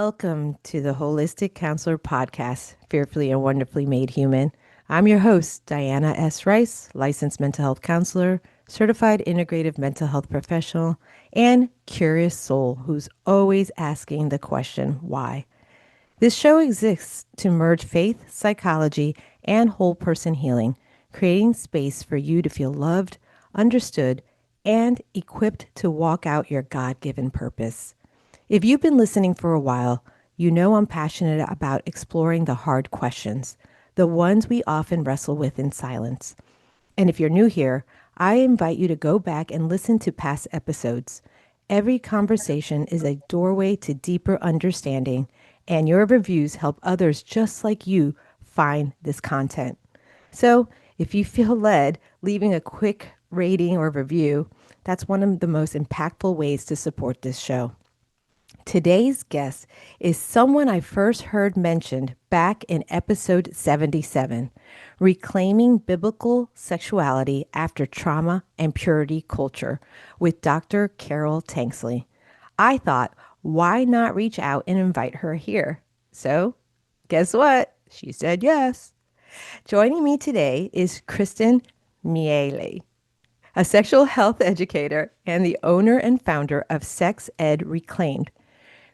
welcome to the Holistic Counselor Podcast, Fearfully and Wonderfully Made Human. I'm your host, Diana S. Rice, licensed mental health counselor, certified integrative mental health professional, and curious soul who's always asking the question, why? This show exists to merge faith, psychology, and whole person healing, creating space for you to feel loved, understood, and equipped to walk out your God-given purpose. If you've been listening for a while, you know I'm passionate about exploring the hard questions, the ones we often wrestle with in silence. And if you're new here, I invite you to go back and listen to past episodes. Every conversation is a doorway to deeper understanding, and your reviews help others just like you find this content. So if you feel led, leaving a quick rating or review, that's one of the most impactful ways to support this show. Today's guest is someone I first heard mentioned back in episode 77, Reclaiming Biblical Sexuality After Trauma and Purity Culture with Dr. Carol Tanksley. I thought, why not reach out and invite her here? So, guess what? She said yes. Joining me today is Kristen Miele, a sexual health educator and the owner and founder of Sex.Ed Reclaimed.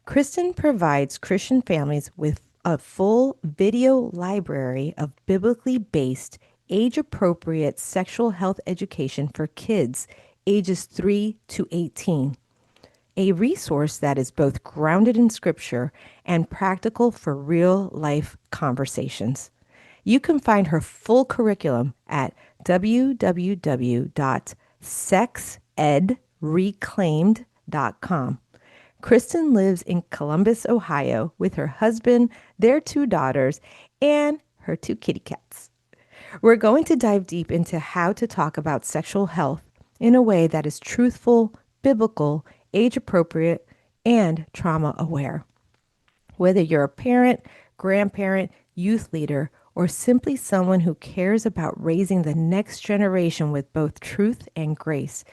Kristen provides Christian families with a full video library of biblically based, age-appropriate sexual health education for kids ages 3 to 18. A resource that is both grounded in scripture and practical for real-life conversations. You can find her full curriculum at www.sexedreclaimed.com. Kristen lives in Columbus, Ohio, with her husband, their 2 daughters, and her 2 kitty cats. We're going to dive deep into how to talk about sexual health in a way that is truthful, biblical, age-appropriate, and trauma-aware. Whether you're a parent, grandparent, youth leader, or simply someone who cares about raising the next generation with both truth and grace,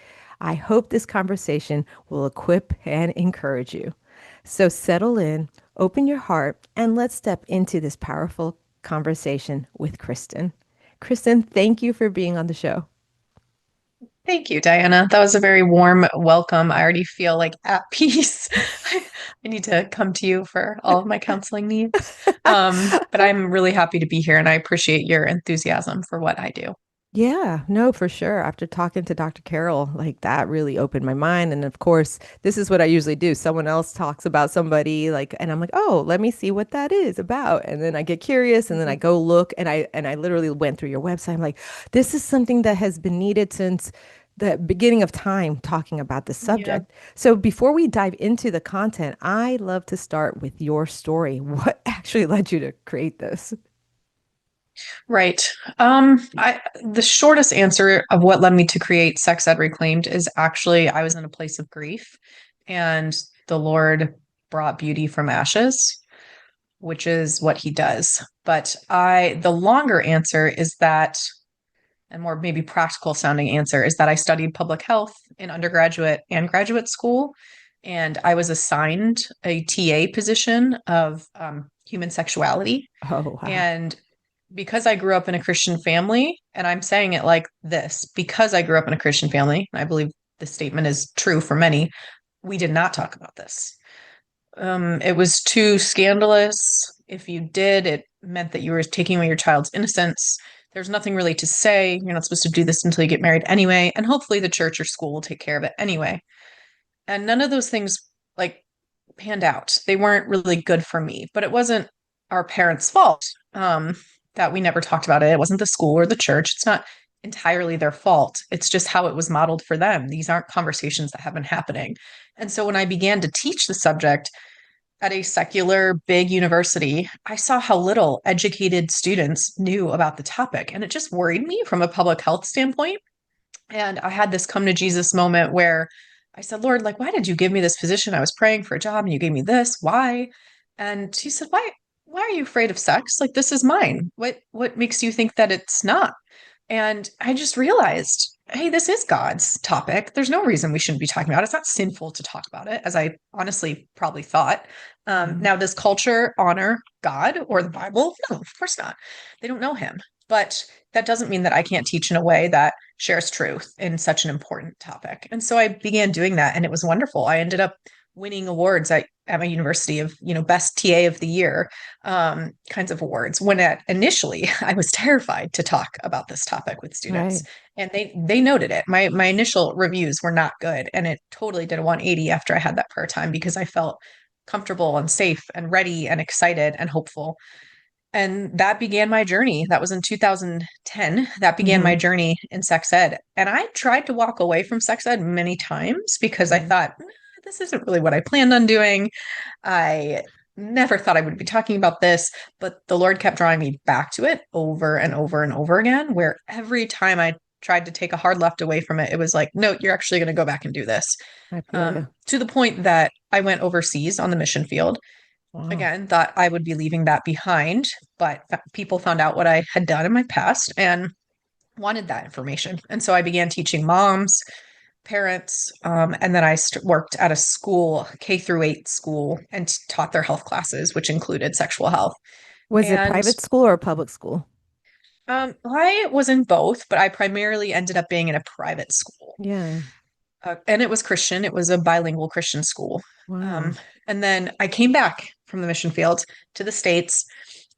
I hope this conversation will equip and encourage you. So settle in, open your heart, and let's step into this powerful conversation with Kristen. Kristen, thank you for being on the show. Thank you, Diana. That was a very warm welcome. I already feel like at peace. I need to come to you for all of my counseling needs. But I'm really happy to be here and I appreciate your enthusiasm for what I do. Yeah, no, for sure. After talking to Dr. Carol, like that really opened my mind. And of course, this is what I usually do. Someone else talks about somebody like, and I'm like, oh, let me see what that is about. And then I get curious and then I Mhm. go look and I literally went through your website. I'm like, this is something that has been needed since the beginning of time talking about the Yeah. subject. So before we dive into the content, I love to start with your story. What actually led you to create this? Right. The shortest answer of what led me to create Sex Ed Reclaimed is actually I was in a place of grief and the Lord brought beauty from ashes, which is what he does. The longer answer is that, and more maybe practical sounding answer is that I studied public health in undergraduate and graduate school. And I was assigned a TA position of human sexuality. Oh, wow. And because I grew up in a Christian family, and I'm saying it like this, because I grew up in a Christian family, I believe the statement is true for many, we did not talk about this. It was too scandalous. If you did, it meant that you were taking away your child's innocence. There's nothing really to say. You're not supposed to do this until you get married anyway. And hopefully the church or school will take care of it anyway. And none of those things like panned out. They weren't really good for me, but it wasn't our parents' fault that we never talked about it. It wasn't the school or the church. It's not entirely their fault. It's just how it was modeled for them. These aren't conversations that have been happening. And so when I began to teach the subject, at a secular big university, I saw how little educated students knew about the topic. And it just worried me from a public health standpoint. And I had this come to Jesus moment where I said, Lord, like, why did you give me this position? I was praying for a job and you gave me this. Why? And he said, why are you afraid of sex? Like, this is mine. What makes you think that it's not? And I just realized hey, this is God's topic. There's no reason we shouldn't be talking about it. It's not sinful to talk about it, as I honestly probably thought. Mhm. Now, does culture honor God or the Bible? No, of course not. They don't know him. But that doesn't mean that I can't teach in a way that shares truth in such an important topic. And so I began doing that, and it was wonderful. I ended up winning awards at my university of, best TA of the year, kinds of awards. When initially I was terrified to talk about this topic with students, Right. and they noted it. My initial reviews were not good, and it totally did a 180 after I had that prayer time because I felt comfortable and safe and ready and excited and hopeful. And that began my journey. That was in 2010. That began my Hmm. journey in sex ed. And I tried to walk away from sex ed many times because I Right. thought, this isn't really what I planned on doing. I never thought I would be talking about this, but the Lord kept drawing me back to it over and over and over again, where every time I tried to take a hard left away from it, it was like, no, you're actually going to go back and do this. I feel you. To the point that I went overseas on the mission field. Wow. Again, thought I would be leaving that behind, but people found out what I had done in my past and wanted that information. And so I began teaching moms, parents, and then I worked at a school, K through 8 school, and taught their health classes, which included sexual health. Was it And private school or public school? I was in both, but I primarily ended up being in a private school. Yeah. And it was Christian. It was a bilingual Christian school. Wow. Um, and then I came back from the mission field to the States.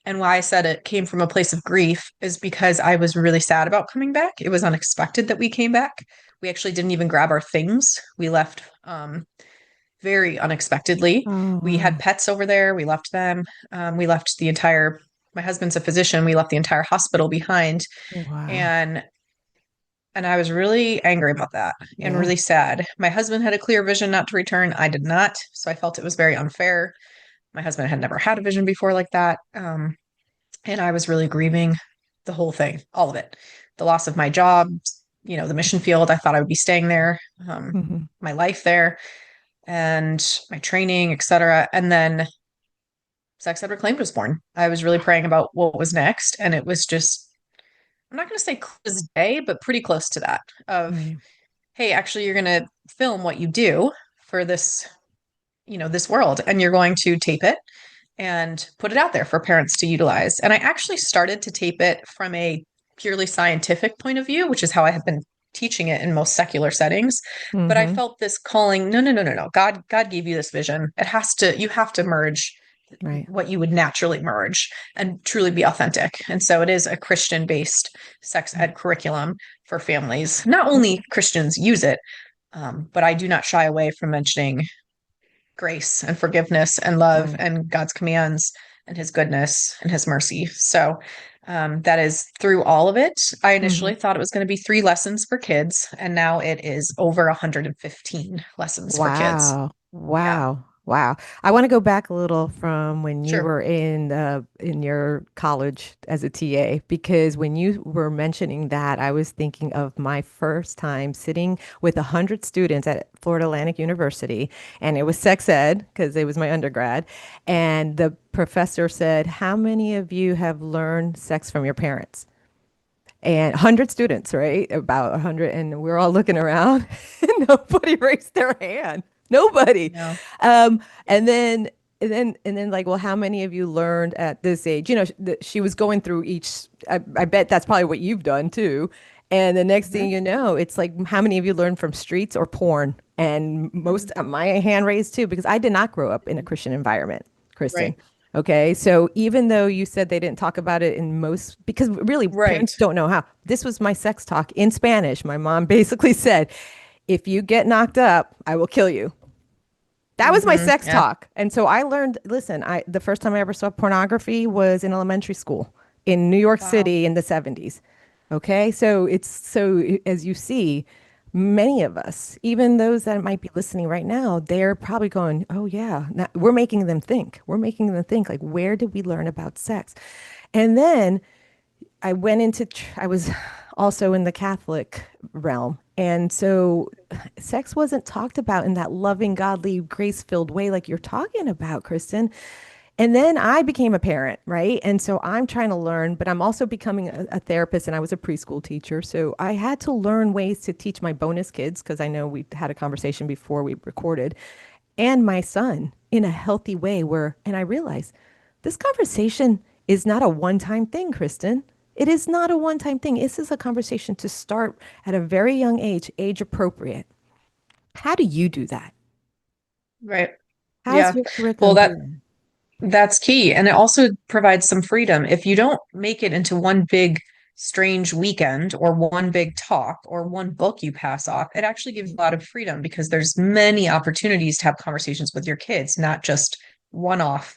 And why I said it came from a place of grief is because I was really sad about coming back. It was unexpected that we came back. We actually didn't even grab our things. We left very unexpectedly. Oh, We had wow. pets over there. We left them. We left the entire, my husband's a physician. We left the entire hospital behind. Wow. And I was really angry about that and Yeah. really sad. My husband had a clear vision not to return. I did not. So I felt it was very unfair. My husband had never had a vision before like that. And I was really grieving the whole thing, all of it. The loss of my job, the mission field. I thought I would be staying there, Hmm. my life there, and my training, etc. And then Sex Ed Reclaimed was born. I was really praying about what was next. And it was just, I'm not going to say clear as day, but pretty close to that of, Right. hey, actually, you're going to film what you do for this, this world, and you're going to tape it and put it out there for parents to utilize. And I actually started to tape it from a purely scientific point of view, which is how I have been teaching it in most secular settings. But I Hmm. felt this calling, no, no, no, no, no. God gave you this vision. You have to merge Right. what you would naturally merge and truly be authentic. And so it is a Christian based sex ed curriculum for families. Not only Christians use it, but I do not shy away from mentioning grace and forgiveness and love Right. and God's commands and his goodness and his mercy. So that is through all of it. I Hmm. initially thought it was going to be 3 lessons for kids, and now it is over 115 lessons for kids. Wow. Yeah, Wow. Wow. I want to go back a little from when you sure. were in your college as a TA, because when you were mentioning that, I was thinking of my first time sitting with 100 students at Florida Atlantic University, and it was sex ed because it was my undergrad. And the professor said, "How many of you have learned sex from your parents?" And 100 students, right? About 100. And we're all looking around and nobody raised their hand. Nobody. No. Um, and then, and then like, well, how many of you learned at this age? She was going through each, I bet that's probably what you've done too. And the next thing Mhm. you know, it's like, how many of you learned from streets or porn? And most, Mhm. my hand raised too, because I did not grow up in a Christian environment, Kristen. Right. Okay, so even though you said they didn't talk about it in most, because really Right. parents don't know how. This was my sex talk in Spanish. My mom basically said, if you get knocked up, I will kill you. That was my sex Yeah. talk. And so I learned, listen, the first time I ever saw pornography was in elementary school in New York Wow. City in the 70s. Okay? So it's so as you see, many of us, even those that might be listening right now, they're probably going, "Oh yeah, now, we're making them think. We're making them think like where did we learn about sex?" And then I went into, I was also in the Catholic realm. And so sex wasn't talked about in that loving, godly, grace filled way like you're talking about, Kristen. And then I became a parent, right? And so I'm trying to learn, but I'm also becoming a therapist, and I was a preschool teacher. So I had to learn ways to teach my bonus kids, because I know we had a conversation before we recorded, and my son in a healthy way and I realized this conversation is not a one-time thing, Kristen. It is not a one-time thing. This is a conversation to start at a very young age appropriate. How do you do that? Right. How's Yeah. your Well, curriculum do that? that's key. And it also provides some freedom. If you don't make it into one big strange weekend or one big talk or one book you pass off, it actually gives a lot of freedom because there's many opportunities to have conversations with your kids, not just one-off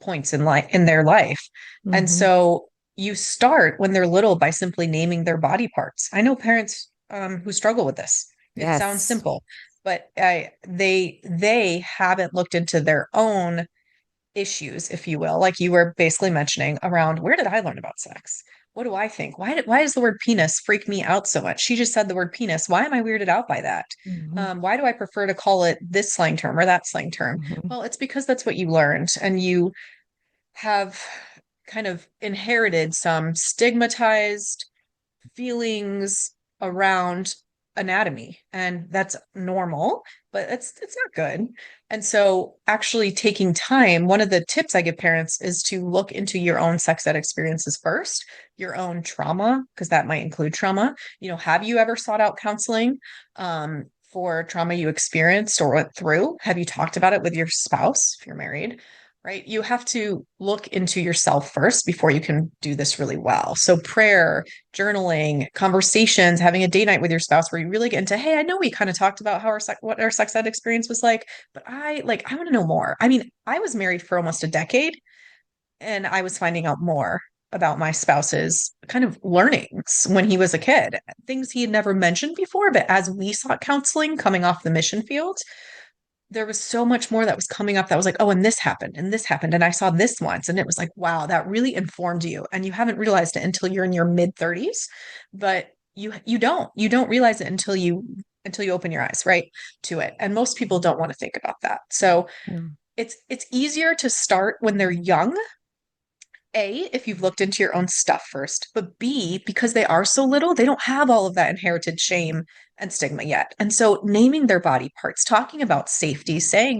points in their life. And Mm-hmm. so you start when they're little by simply naming their body parts. I know parents who struggle with this. It sounds Yes. simple, but they haven't looked into their own issues, if you will, like you were basically mentioning around where did I learn about sex? What do I think? Why does the word penis freak me out so much? She just said the word penis. Why am I weirded out by that? Mm-hmm. Why do I prefer to call it this slang term or that slang term? Mm-hmm. Well, it's because that's what you learned, and you have kind of inherited some stigmatized feelings around anatomy, and that's normal, but it's not good. And so actually taking time, one of the tips I give parents is to look into your own sex ed experiences first, your own trauma, because that might include trauma. Have you ever sought out counseling for trauma you experienced or went through? Have you talked about it with your spouse if you're married? Right? You have to look into yourself first before you can do this really well. So prayer, journaling, conversations, having a date night with your spouse where you really get into, hey, I know we kind of talked about what our sex ed experience was like, but I want to know more. I mean, I was married for almost a decade and I was finding out more about my spouse's kind of learnings when he was a kid, things he had never mentioned before. But as we sought counseling coming off the mission field, there was so much more that was coming up that was like, oh, and this happened, and this happened, and I saw this once. And it was like, wow, that really informed you. And you haven't realized it until you're in your mid 30s, but you don't realize it until you open your eyes, right, to it. And most people don't want to think about that. So No. it's easier to start when they're young. A, if you've looked into your own stuff first, but B, because they are so little, they don't have all of that inherited shame and stigma yet. And so naming their body parts, talking about safety, saying,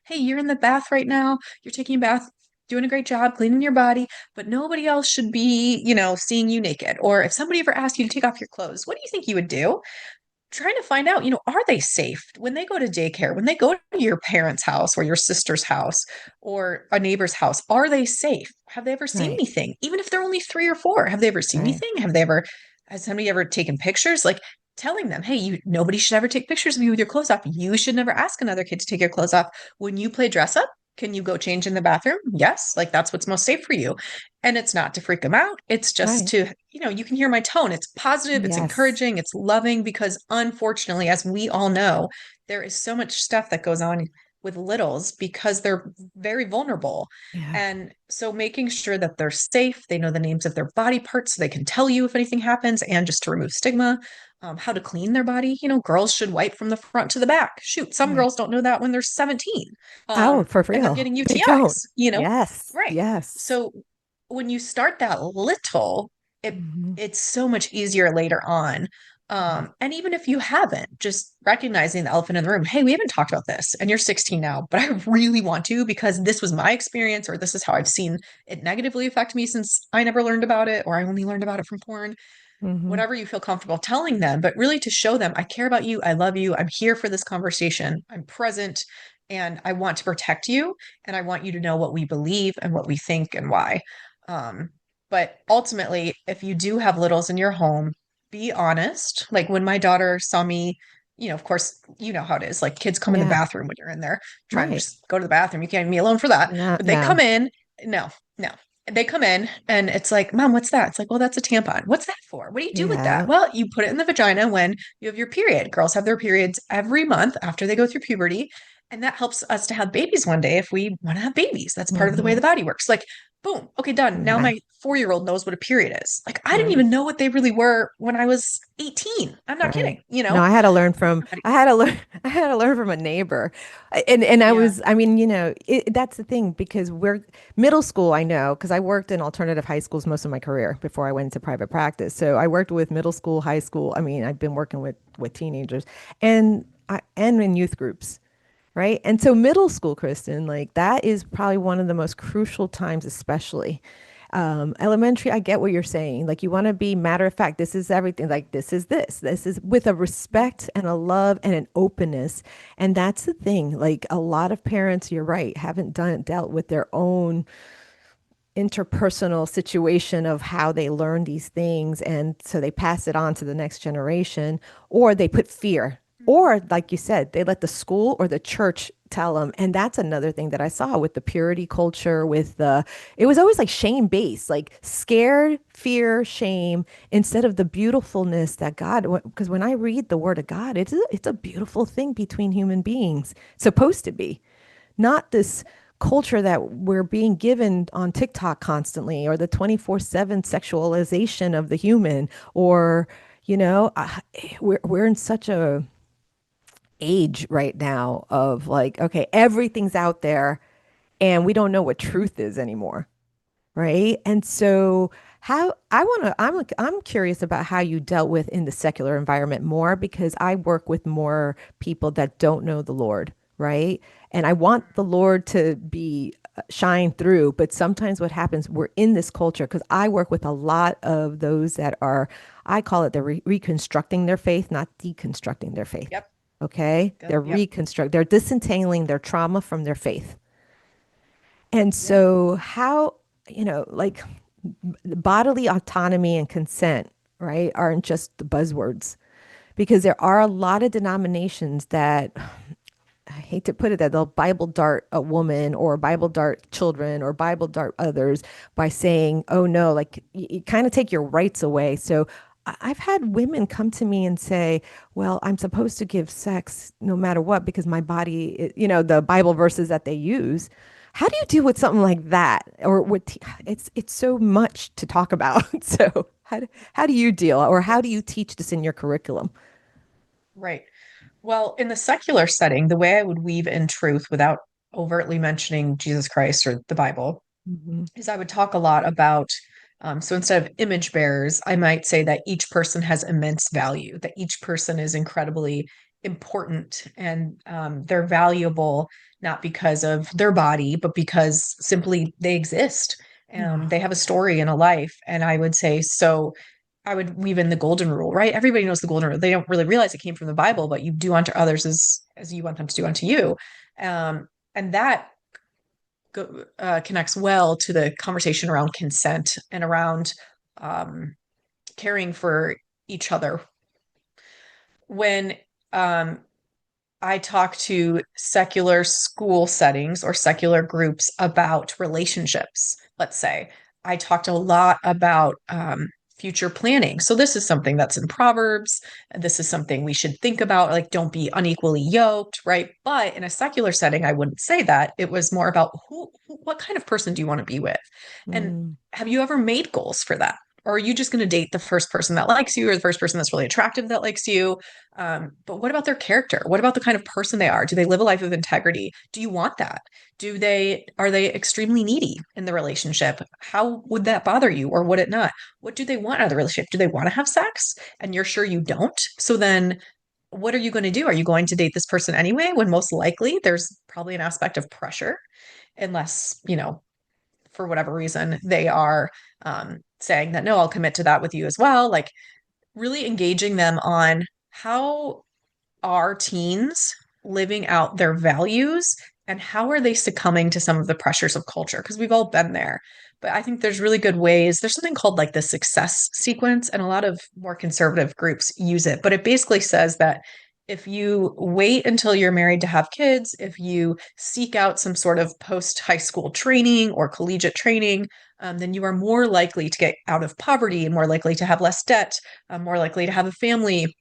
hey, you're in the bath right now, you're taking a bath, doing a great job cleaning your body, but nobody else should be, seeing you naked. Or if somebody ever asked you to take off your clothes, what do you think you would do? Trying to find out, are they safe when they go to daycare, when they go to your parents' house or your sister's house or a neighbor's house? Are they safe? Have they ever seen Right. anything? Even if they're only 3 or 4, have they ever seen Right. anything? Has somebody ever taken pictures? Like telling them, hey, nobody should ever take pictures of you with your clothes off. You should never ask another kid to take your clothes off. When you play dress up, can you go change in the bathroom? Yes, like that's what's most safe for you. And it's not to freak them out. It's just Right. to, you can hear my tone. It's positive, it's Yes. encouraging, it's loving, because unfortunately, as we all know, there is so much stuff that goes on with littles because they're very vulnerable. Yeah. And so making sure that they're safe, they know the names of their body parts so they can tell you if anything happens, and just to remove stigma, how to clean their body. Girls should wipe from the front to the back. Shoot, some Right. girls don't know that when they're 17. Oh, Um, for End up real. getting They don't. UTIs. Yes. Right. Yes. So when you start that little, it Mm-hmm. it's so much easier later on. And even if you haven't, just recognizing the elephant in the room, hey, we haven't talked about this, and you're 16 now, but I really want to because this was my experience, or this is how I've seen it negatively affect me since I never learned about it, or I only learned about it from porn. Mm-hmm. Whatever you feel comfortable telling them, but really to show them, I care about you, I love you, I'm here for this conversation, I'm present, and I want to protect you, and I want you to know what we believe and what we think and why. Um, but ultimately, if you do have littles in your home, be honest. Like when my daughter saw me, of course, you know how it is. Like kids come in the Yeah. bathroom when you're in there trying to Right. just go to the bathroom. You can't be alone for that. No, But they come no. in, no, no, they come in and it's like, Mom, what's that? It's like, well, that's a tampon. What's that for? What do you do with that? Yeah. Well, you put it in the vagina when you have your period. Girls have their periods every month after they go through puberty. And that helps us to have babies one day if we want to have babies. That's part of the way Mm-hmm. the body works. Like, Boom. Okay, done. Now Yeah. my 4-year-old knows what a period is. Like I didn't Right. even know what they really were when I was 18. I'm not Right. kidding, you No, know? I had to learn from Everybody- I had to learn I had to learn from a neighbor. And I Yeah. was I mean, that's the thing because we're middle school, I know, because I worked in alternative high schools most of my career before I went into private practice. So I worked with middle school, high school. I mean, I've been working with teenagers and in youth groups. Right. And so middle school, Kristen, like that is probably one of the most crucial times, especially. Elementary, I get what you're saying. Like you want to be matter of fact, this is everything. Like this is with a respect and a love and an openness. And that's the thing. Like a lot of parents, you're right, haven't dealt with their own interpersonal situation of how they learn these things. And so they pass it on to the next generation, or they put fear, or like you said, they let the school or the church tell them. And that's another thing that I saw with the purity culture, it was always like shame based, like scared, fear, shame, instead of the beautifulness that God, because when I read the word of God, it's a beautiful thing between human beings, supposed to be not this culture that we're being given on TikTok constantly, or the 24/7 sexualization of the human, or, we're in such a age right now of like, okay, everything's out there and we don't know what truth is anymore. Right. And so I'm curious about how you dealt with in the secular environment more because I work with more people that don't know the Lord. Right. And I want the Lord to be shine through. But sometimes what happens, we're in this culture because I work with a lot of those that are, I call it, they're reconstructing their faith, not deconstructing their faith. Yep. Okay. Yep. They're disentangling their trauma from their faith. And Yeah. so, like bodily autonomy and consent, right, aren't just the buzzwords because there are a lot of denominations that I hate to put it that they'll Bible dart a woman or Bible dart children or Bible dart others by saying, oh no, like you kind of take your rights away. So I've had women come to me and say, well, I'm supposed to give sex no matter what because my body, the Bible verses that they use. How do you deal with something like that? Or it's so much to talk about. So how do you deal or how do you Yes. teach this in your curriculum? Right. Well, in the secular setting, the way I would weave in truth without overtly mentioning Jesus Christ or the Bible Hmm. is I would talk a lot about, so instead of image bearers, I might say that each person has immense value, that each person is incredibly important and they're valuable not because of their body, but because simply they exist. They have a story and a life. And I would say, so I would weave in the golden rule, right? Everybody knows the golden rule. They don't really realize it came from the Bible, but you do unto others as you want them to do unto you. And that connects well to the conversation around consent and around um, caring for each other. When um, I talk to secular school settings or secular groups about relationships, let's say, I talked a lot about future planning. So, this is something that's in Proverbs. This is something we should think about, like, don't be unequally yoked, right? But in a secular setting, I wouldn't say that. It was more about what kind of person do you want to be with? And Mm. have you ever made goals for that? Or are you just going to date the first person that likes you or the first person that's really attractive that likes you? But what about their character? What about the kind of person they are? Do they live a life of integrity? Do you want that? Are they extremely needy in the relationship? How would that bother you or would it not? What do they want out of the relationship? Do they want to have sex? And you're sure you don't? So then what are you going to do? Are you going to date this person anyway? When most likely there's probably an aspect of pressure, unless, for whatever reason, they are saying that, no, I'll commit to that with you as well. Like really engaging them on how are teens living out their values and how are they succumbing to some of the pressures of culture? Because we've all been there. But I think there's really good ways. There's something called like the success sequence, and a lot of more conservative groups use it. But it basically says that if you wait until you're married to have kids, if you seek out some sort of post high school training or collegiate training, then you are more likely to get out of poverty, more likely to have less debt, more likely to have a family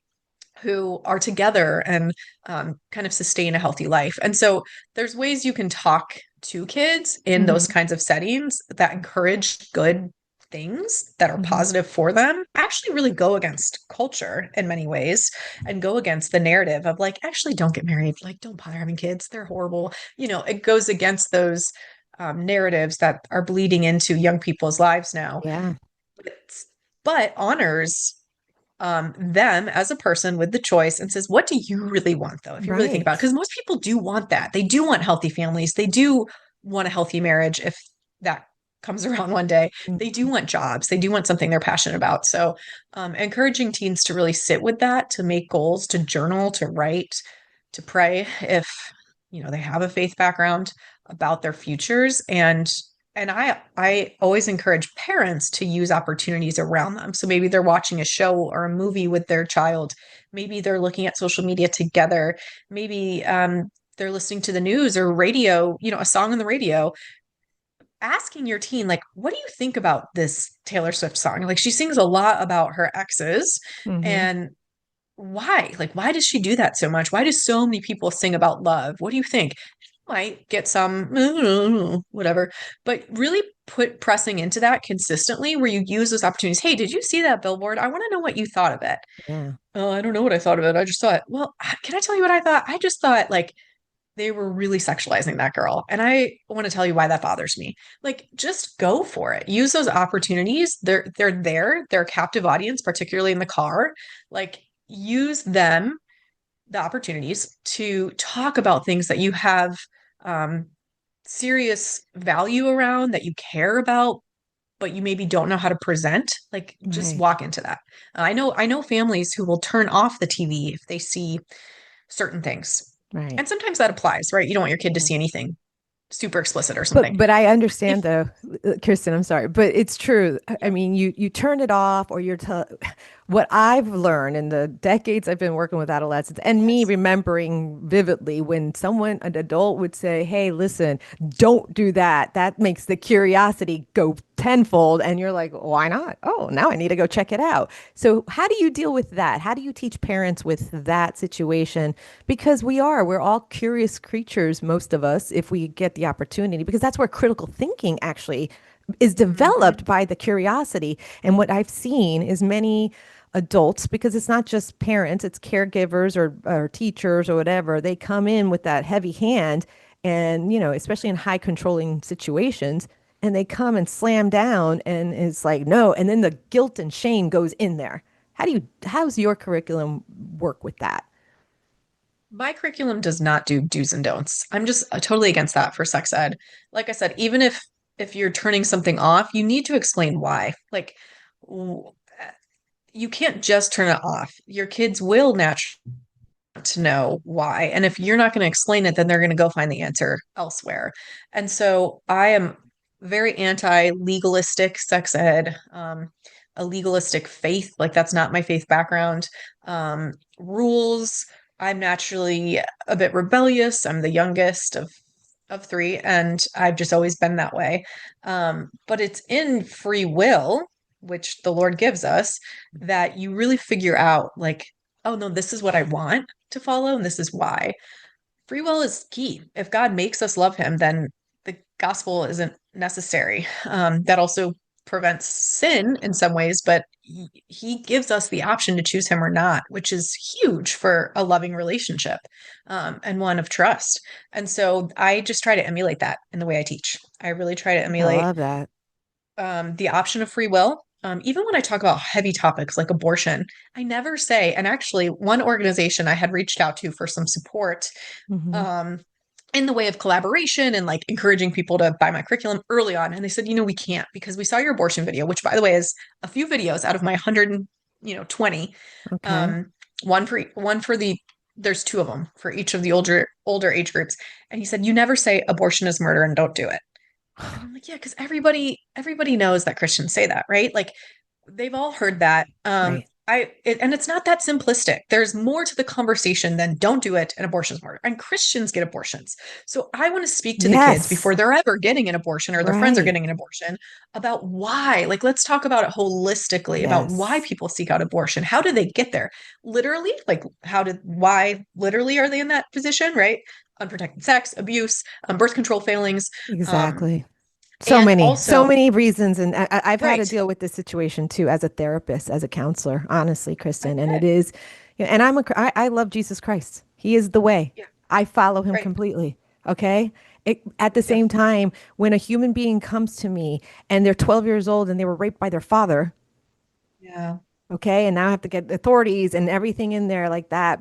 who are together and kind of sustain a healthy life. And so there's ways you can talk to kids in those Hmm. kinds of settings that encourage good things that are Hmm. positive for them actually really go against culture in many ways and go against the narrative of like, actually don't get married, like don't bother having kids, they're horrible. It goes against those narratives that are bleeding into young people's lives now, Yeah. but, but honors them as a person with the choice and says, what do you really want, though? If you really think about it, Right. because most people do want that. They do want healthy families. They do want a healthy marriage if that comes around one day. They do Mhm. want jobs. They do want something they're passionate about. So, encouraging teens to really sit with that, to make goals, to journal, to write, to pray if they have a faith background about their futures and I always encourage parents to use opportunities around them. So maybe they're watching a show or a movie with their child. Maybe they're looking at social media together. Maybe they're listening to the news or radio, a song on the radio. Asking your teen, like, what do you think about this Taylor Swift song? Like, she sings a lot about her exes, Hmm. and why? Like, why does she do that so much? Why do so many people sing about love? What do you think? Might get some whatever, but really pressing into that consistently where you use those opportunities. Hey, did you see that billboard? I want to know what you thought of it. Yeah. Oh, I don't know what I thought of it. I just thought, well, can I tell you what I thought? I just thought like they were really sexualizing that girl. And I want to tell you why that bothers me. Like, just go for it. Use those opportunities. They're there. They're a captive audience, particularly in the car. Like, use them, the opportunities to talk about things that you have um, serious value around, that you care about, but you maybe don't know how to present. Like, just Right. walk into that. I know families who will turn off the TV if they see certain things. Right. And sometimes that applies, right? You don't want your kid to see anything super explicit or But something. but I understand If though, Kristen, I'm sorry, but it's true. I yeah, mean, you turn it off or what I've learned in the decades I've been working with adolescents and me yes. remembering vividly when an adult would say, "Hey, listen, don't do that." That makes the curiosity go tenfold and you're like, "Why not? Oh, now I need to go check it out." So, how do you deal with that? How do you teach parents with that situation? Because we're all curious creatures, most of us, if we get the opportunity, because that's where critical thinking actually is Mhm. developed by the curiosity. And what I've seen is many adults, because it's not just parents, it's caregivers or teachers or whatever, they come in with that heavy hand and, especially in high controlling situations, and they come and slam down and it's like, no. And then the guilt and shame goes in there. How's your curriculum work with that? My curriculum does not do do's and don'ts. I'm just totally against that for sex ed. Like I said, even if you're turning something off, you need to explain why. Like w- you can't just turn it off. Your kids will naturally to know why. And if you're not going to explain it, then they're going to go find the answer elsewhere. And so I am very anti legalistic sex ed, a legalistic faith. Like, that's not my faith background. Rules. I'm naturally a bit rebellious. I'm the youngest of three, and I've just always been that way. But it's in free will, which the Lord gives us, that you really figure out, like, oh no, this is what I want to follow, and this is why. Free will is key. If God makes us love him, then the gospel isn't necessary. That also prevents sin in some ways, but he gives us the option to choose him or not, which is huge for a loving relationship, and one of trust. And so I just try to emulate that in the way I teach. I really try to I emulate love that. the option of free will. Even when I talk about heavy topics like abortion, I never say, and actually, one organization I had reached out to for some support Hmm. um, in the way of collaboration and like encouraging people to buy my curriculum early on. And they said, we can't because we saw your abortion video, which by the way is a few videos out of my 120. Okay. Um, one for the there's two of them for each of the older age groups. And he said, you never say abortion is murder and don't do it. And I'm like, yeah, because everybody knows that Christians say that, right? Like they've all heard that. Right. And it's not that simplistic. There's more to the conversation than don't do it and abortion's murder. And Christians get abortions. So I want to speak to the kids Yes. before they're ever getting an abortion or their friends are Right. getting an abortion about why. Like, let's talk about it holistically about why Yes. people seek out abortion. How did they get there? Literally, like, why literally are they in that position, right? unprotected sex, abuse, birth control failings, um, Exactly. and So also, many reasons. And I've had to right, deal with this situation too, as a therapist, as a counselor, honestly, I Kristen. And it bet, is, and I love Jesus Christ. He is the way. yeah, I follow him right, completely. Okay. At the yeah, same time, when a human being comes to me and they're 12 years old and they were raped by their father, yeah, okay, and now I have to get the authorities and everything in there like that.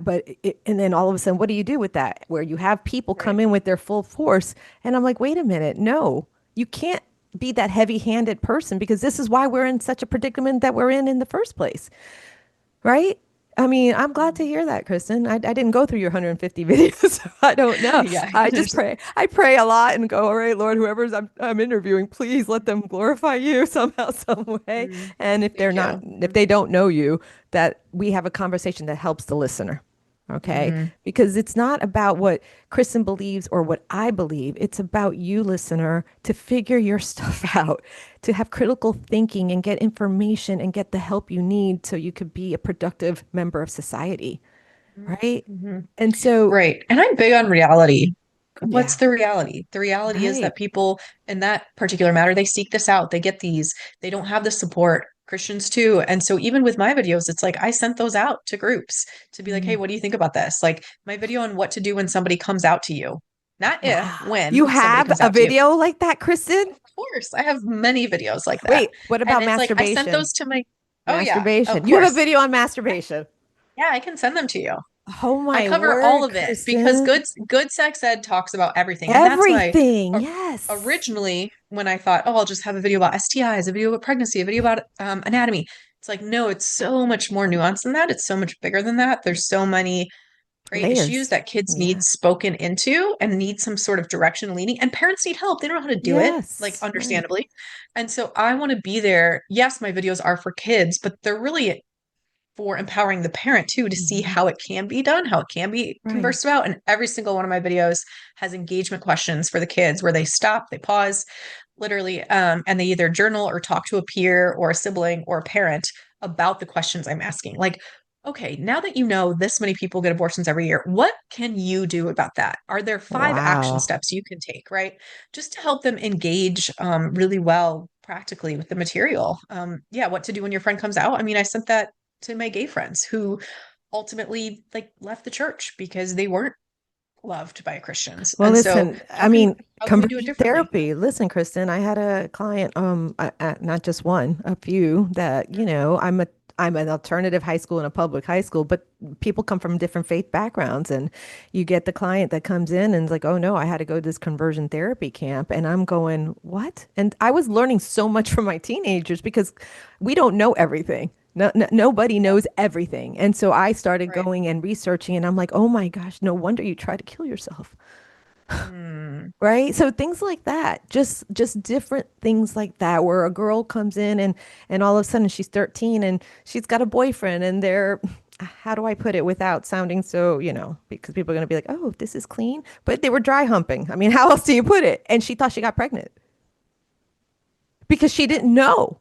And then all of a sudden, what do you do with that? Where you have people come right. in with their full force. And I'm like, wait a minute, no, you can't be that heavy handed person because this is why we're in such a predicament that we're in the first place. Right? I mean, I'm glad to Mhm. hear that, Kristen. I didn't go through your 150 videos. So I don't know. Yeah, I I can just understand. pray. I pray a lot and go, all right, Lord, whoever's I'm interviewing, please let them glorify you somehow, some way. Mhm. And Thank you. if they don't know you, that we have a conversation that helps the listener. Okay. Mhm. Because it's not about what Kristen believes or what I believe. It's about you, listener, to figure your stuff out, to have critical thinking and get information and get the help you need so you could be a productive member of society. Mhm. Right. Mhm. And so, Right. And I'm big on reality. What's yeah, the reality? The reality is right. that people in that particular matter, they seek this out. They get these, they don't have the support. Christians too. And so even with my videos, it's like I sent those out to groups to be like, hey, Mm. what do you think about this? Like my video on what to do when somebody comes out to you. Not if, Wow. You when somebody have comes a out to you. video like that, Kristen? Of course, I have many videos like that. Wait, what And about it's like I sent masturbation? those to my, oh yeah, of Masturbation. You have a course. video on masturbation. Yeah, I can send them to you. Oh I my cover all word, of it because Kristen. good sex ed talks about everything. And that's why Everything. o- Yes. originally when I thought, oh, I'll just have a video about STIs, a video about pregnancy, a video about anatomy. It's like, no, it's so much more nuanced than that. It's so much bigger than that. There's so many great issues Layers. that kids need Yeah. spoken into and need some sort of direction and leading. And parents need help. They don't know how to do it, like Yes. Right. understandably. And so I want to be there. Yes, my videos are for kids, but they're really for empowering the parent too to see Mhm. how it can be done, how it can be Right. conversed about. And every single one of my videos has engagement questions for the kids where they stop, they pause, literally, and they either journal or talk to a peer or a sibling or a parent about the questions I'm asking. Like, okay, now that you know this many people get abortions every year, what can you do about that? Are there 5 action Wow. steps you can take, right? Just to help them engage really well practically with the material. Yeah, what to do when your friend comes out. I mean, I sent that to my gay friends who ultimately like left the church because they weren't loved by Christians. Well, And so listen, I mean, how can we do it conversion differently? therapy. Listen, Kristen, I had a client, not just one, a few that, I'm an alternative high school and a public high school, but people come from different faith backgrounds. And you get the client that comes in and is like, oh no, I had to go to this conversion therapy camp. And I'm going, what? And I was learning so much from my teenagers because we don't know everything. Nobody Yeah, knows everything. And so I started right. going and researching, and I'm like, oh my gosh, no wonder you try to kill yourself. Hmm. Right? So things like that, just different things like that, where a girl comes in and all of a sudden she's 13 and she's got a boyfriend and they're, how do I put it without sounding so, because people are going to be like, oh, this is clean, but they were dry humping. I mean, how else do you put it? And she thought she got pregnant because she Yeah. didn't know.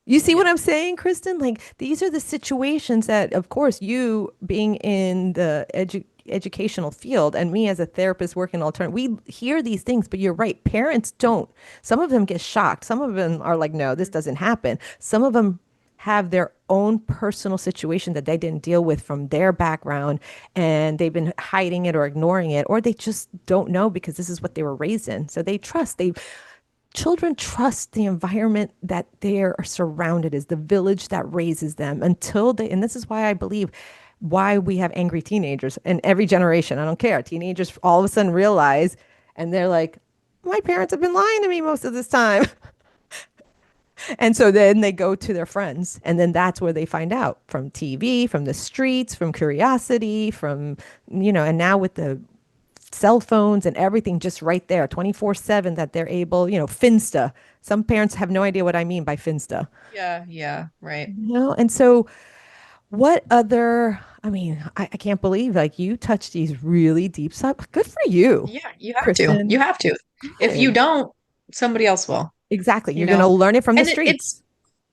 You see what Yeah. I'm saying, Kristen? Like these are the situations that, of course, you being in the educational field and me as a therapist working alternative, we hear these things, but you're right. Parents don't. Some of them get shocked. Some of them are like, no, this doesn't happen. Some of them have their own personal situation that they didn't deal with from their background and they've been hiding it or ignoring it, or they just don't know because this is what they were raised in. So they trust. Children trust the environment that they are surrounded is the village that raises them until they, and this is why I believe why we have angry teenagers in every generation. I don't care. Teenagers all of a sudden realize and they're like, my parents have been lying to me most of this time. And so then they go to their friends and then that's where they find out from TV, from the streets, from curiosity, from, and now with the cell phones and everything just right there 24/7 that they're able, Finsta. Some parents have no idea what I mean by Finsta. Yeah. Yeah. Right. And so what other, I mean, I can't believe like you touch these really deep sub. Good for you, Yeah. You have to. You Kristen. have to. If you Good. don't, somebody else will, Exactly. you You're going to know? learn it from the And it's streets.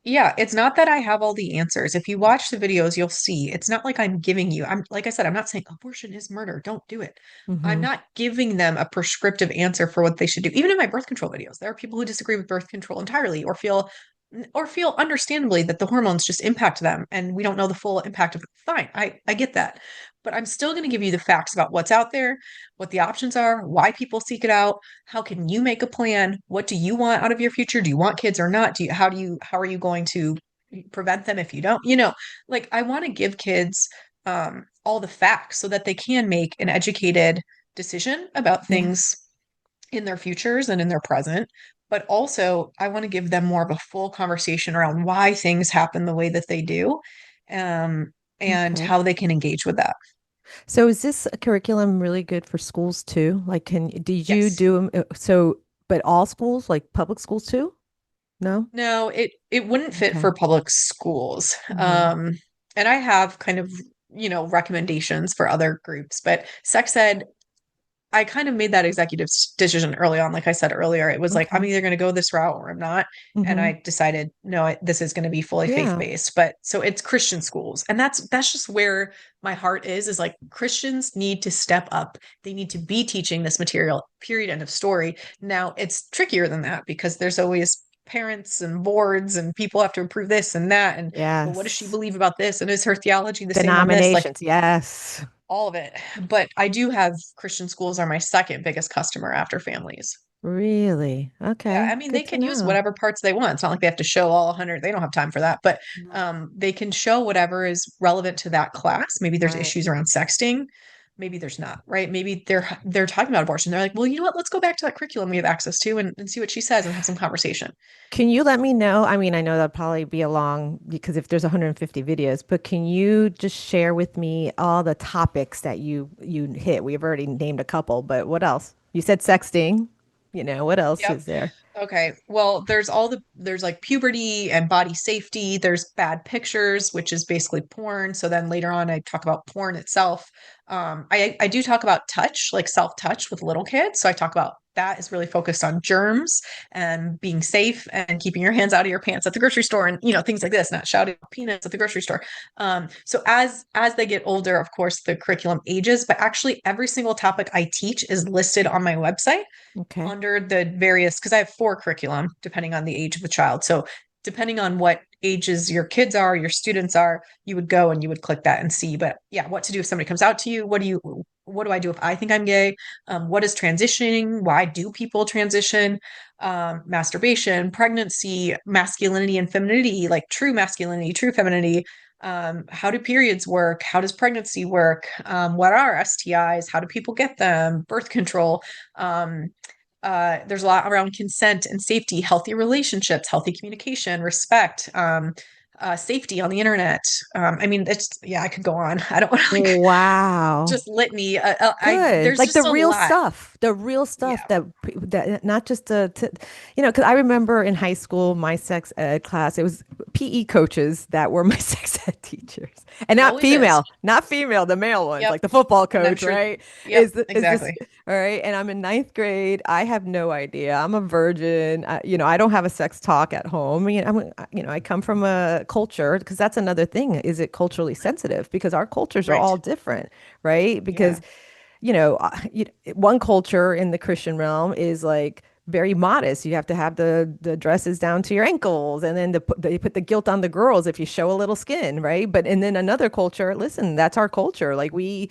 Yeah, it's not that I have all the answers. If you watch the videos, you'll see it's not like I'm giving you, I'm like I said, I'm not saying abortion is murder, don't do it. I'm Mm-hmm. not giving them a prescriptive answer for what they should do. Even in my birth control videos, there are people who disagree with birth control entirely or feel understandably that the hormones just impact them and we don't know the full impact of it. Fine, I get that. But I'm still going to give you the facts about what's out there, what the options are, why people seek it out. How can you make a plan? What do you want out of your future? Do you want kids or not? How are you going to prevent them if you don't? Like I want to give kids all the facts so that they can make an educated decision about Yeah. things in their futures and in their present. But also, I want to give them more of a full conversation around why things happen the way that they do, um, and Okay. how they can engage with that. So is this curriculum really good for schools too? Like, did you Yes. do 'em, so, but all schools, like public schools too? No? No, it wouldn't fit Okay. for public schools. Hmm. And I have kind of, recommendations for other groups, but sex ed, I kind of made that executive decision early on. Like I said earlier, it was like, I'm Okay. either going to go this route or I'm not. And Hmm. I decided, no, this is going to be fully Yeah. faith-based. But so it's Christian schools. And that's just where my heart is like Christians need to step up. They need to be teaching this material, period, end of story. Now it's trickier than that because there's always parents and boards and people have to approve this and that. And well, what does she Yes. believe about this? And is her theology the same on this? Like Denominations. Yes. all of it. But I do have Christian schools are my second biggest customer after families. Really? Yeah, Okay. I mean they Good to can use know. whatever parts they want. It's not like they have to show all 100. They don't have time for that, but No. they can show whatever is relevant to that class. Maybe there's Right. issues around sexting. Maybe there's not, right? Maybe they're talking about abortion. They're like, well, you know what? Let's go back to that curriculum we have access to and see what she says and have some conversation. Can you let me know? I mean, I know that'll probably be a long because if there's 150 videos, but can you just share with me all the topics that you hit? We've already named a couple, but what else? You said sexting. What else Yep. is there? Okay. Well, there's like puberty and body safety. There's bad pictures, which is basically porn. So then later on, I talk about porn itself. I do talk about touch, like self-touch with little kids. So I talk about that is really focused on germs and being safe and keeping your hands out of your pants at the grocery store and things like this, not shouting peanuts at the grocery store. So as they get older, of course, the curriculum ages, but actually every single topic I teach is listed on my website Okay. under the various, because I have four curriculum depending on the age of the child. So depending on what ages your kids are, your students are, you would go and you would click that and see. But yeah, what to do if somebody comes out to you? What do I do if I think I'm gay? What is transitioning? Why do people transition? Masturbation, pregnancy, masculinity and femininity, like true masculinity, true femininity. How do periods work? How does pregnancy work? What are STIs? How do people get them? Birth control. Um, there's a lot around consent and safety, healthy relationships, healthy communication, respect, safety on the internet. I mean, yeah, I could go on. I don't want to like Wow. just litany. Good. There's Like just a lot. the real stuff Yeah, that not just because I remember in high school, my sex ed class, it was PE coaches that were my sex ed teachers. And it always is. not female, the male ones, Yep. like the football And I'm coach, sure. right? Yep, Is this exactly. all right? And I'm in ninth grade. I have no idea. I'm a virgin. I don't have a sex talk at home. I come from a culture because that's another thing. Is it culturally sensitive? Because our cultures are Right. all different, right? Yeah. Because one culture in the Christian realm is like very modest. You have to have the dresses down to your ankles, and then they put the guilt on the girls if you show a little skin, right? But and then another culture, listen, that's our culture. Like we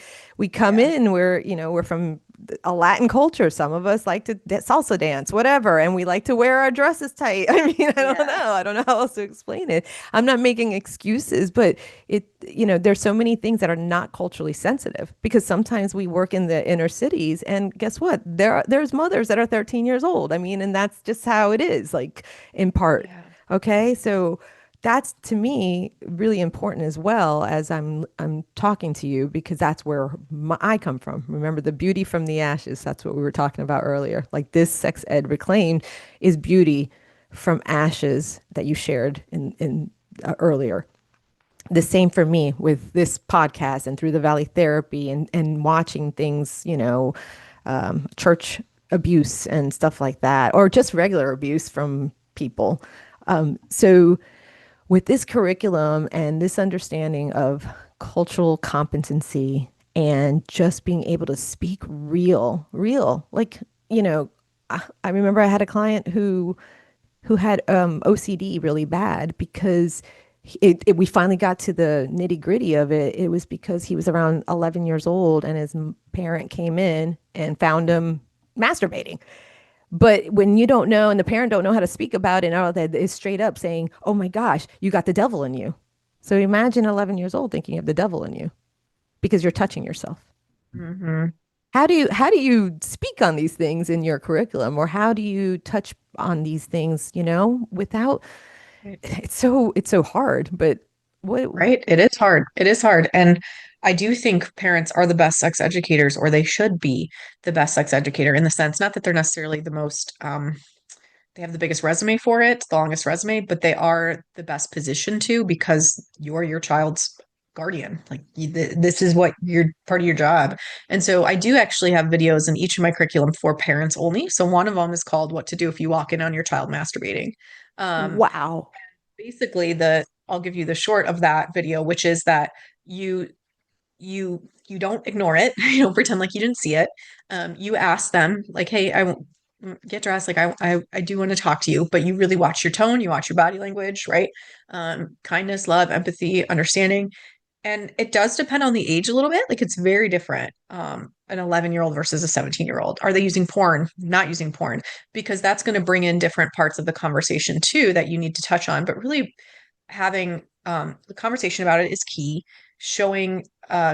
come Yeah. in, we're from a Latin culture. Some of us like to salsa dance, whatever, and we like to wear our dresses tight. I mean, I don't Yeah. know. I don't know how else to explain it. I'm not making excuses, but there's so many things that are not culturally sensitive because sometimes we work in the inner cities, and guess what? There's mothers that are 13 years old. I mean, and that's just how it is, like in part. Yeah. Okay, so that's to me really important as well as I'm talking to you because that's where I come from. Remember the beauty from the ashes. That's what we were talking about earlier. Like this sex ed reclaimed is beauty from ashes that you shared in earlier. The same for me with this podcast and through the Valley Therapy and watching things, church abuse and stuff like that, or just regular abuse from people. So with this curriculum and this understanding of cultural competency and just being able to speak real, like, you know, I remember I had a client who had OCD really bad because we finally got to the nitty gritty of it. It was because he was around 11 years old and his parent came in and found him masturbating. But when you don't know and the parent don't know how to speak about it and all that, it's straight up saying, "Oh my gosh, you got the devil in you." So imagine 11 years old thinking you have the devil in you because you're touching yourself. Hmm. How do you speak on these things in your curriculum, or how do you touch on these things, without it's so hard, but what Right? It is hard. It is hard. And I do think parents are the best sex educators, or they should be the best sex educator in the sense, not that they're necessarily the most, they have the biggest resume for it, the longest resume, but they are the best position to because you're your child's guardian. Like this is what you're part of your job. And so I do actually have videos in each of my curriculum for parents only. So one of them is called What to Do If You Walk In on Your Child Masturbating. Um, wow. basically the I'll give you the short of that video, which is that you you don't ignore it. You don't pretend like you didn't see it. You ask them like, "Hey, I won't get dressed. Like, I do want to talk to you," but you really watch your tone, you watch your body language, right? Kindness, love, empathy, understanding, and it does depend on the age a little bit. Like, it's very different. An 11-year-old versus a 17-year-old. Are they using porn? Not using porn? Because that's going to bring in different parts of the conversation too that you need to touch on. But really, having the conversation about it is key. Showing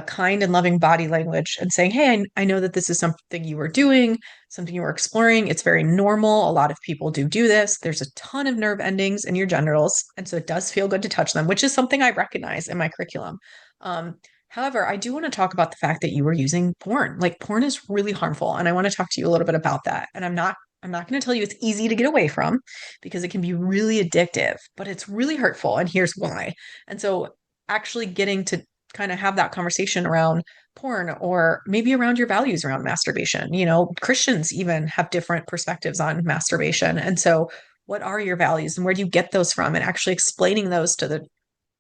kind and loving body language and saying, "Hey, I know that this is something you were doing, something you were exploring. It's very normal. A lot of people do this. There's a ton of nerve endings in your genitals. And so it does feel good to touch them," which is something I recognize in my curriculum. Um, However, I do want to talk about the fact that you were using porn. Like porn is really harmful. And I want to talk to you a little bit about that. And I'm not going to tell you it's easy to get away from because it can be really addictive, but it's really hurtful. And here's why. And so actually getting to kind of have that conversation around porn or maybe around your values around masturbation. Christians even have different perspectives on masturbation. And so what are your values and where do you get those from? And actually explaining those to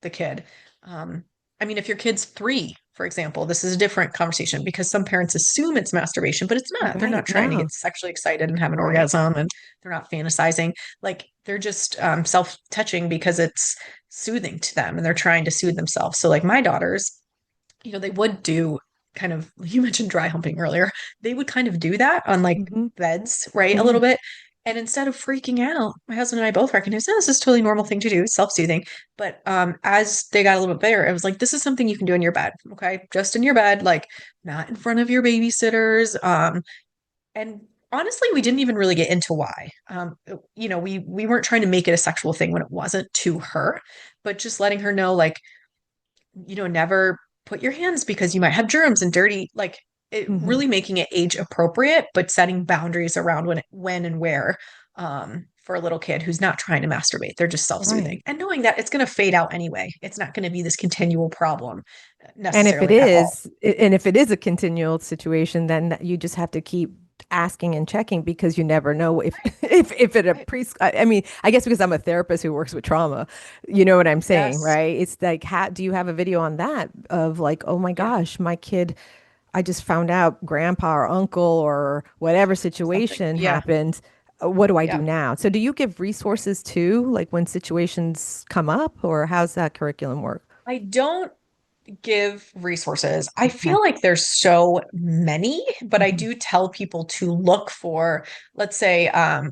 the kid. Um, I mean, if your kid's 3, for example, this is a different conversation because some parents assume it's masturbation, but it's not. They're Right not trying to now. get sexually excited and have an Right. orgasm, and they're not fantasizing. Like they're just self-touching because it's soothing to them and they're trying to soothe themselves. So, like my daughters, they would do kind of, you mentioned dry humping earlier. They would kind of do that on like Hmm. beds, right? A Hmm. little bit. And instead of freaking out, my husband and I both recognized, this is a totally normal thing to do, self-soothing. But as they got a little bit bigger, it was like, this is something you can do in your bed, okay? Just in your bed, like not in front of your babysitters. And honestly, we didn't even really get into why. We weren't trying to make it a sexual thing when it wasn't to her, but just letting her know, like, never put your hands because you might have germs and dirty, like it Hmm. really making it age appropriate, but setting boundaries around when and where, for a little kid who's not trying to masturbate. They're just self-soothing Right. and knowing that it's going to fade out anyway. It's not going to be this continual problem And if it necessarily at all. is, and if it is a continual situation, then you just have to keep asking and checking because you never know if if it a Right. pre I mean, I guess because I'm a therapist who works with trauma, you know what I'm saying, Yes. right? It's like, how do you have a video on that of like, oh my Yeah. gosh, my kid, I just found out grandpa or uncle or whatever Something. situation Yeah. happened. What do I do Yeah. now? So do you give resources too, like when situations come up, or how's that curriculum work? I don't give resources. I Okay. feel like there's so many, but I Hmm. do tell people to look for, let's say,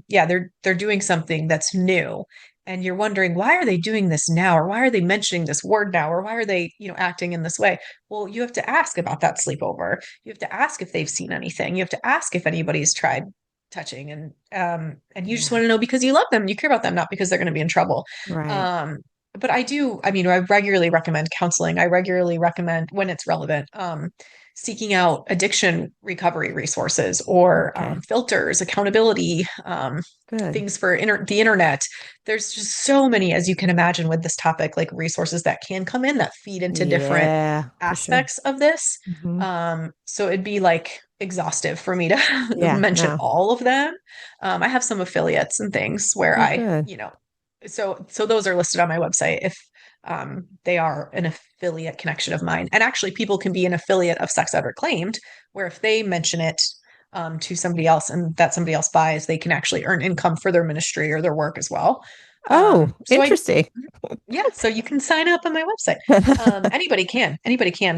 yeah, they're doing something that's new. And you're wondering, why are they doing this now? Or why are they mentioning this word now? Or why are they, acting in this way? Well, you have to ask about that sleepover. You have to ask if they've seen anything. You have to ask if anybody's tried touching, and you just Yeah. want to know because you love them, you care about them, not because they're going to be in trouble. Right. Um, but I regularly recommend counseling. I regularly recommend when it's relevant, seeking out addiction recovery resources or Okay. filters, accountability, Good. things for the internet. There's just so many, as you can imagine, with this topic, like resources that can come in that feed into different Yeah, for sure. aspects of this. Hmm. So it'd be like exhaustive for me to Yeah, mention no. all of them. I have some affiliates and things where Oh, good. So those are listed on my website if they are an affiliate connection of mine. And actually, people can be an affiliate of Sex Ed Reclaimed, where if they mention it to somebody else and that somebody else buys, they can actually earn income for their ministry or their work as well. Oh, So I interesting. Yeah, so you can sign up on my website. Anybody can. Anybody can.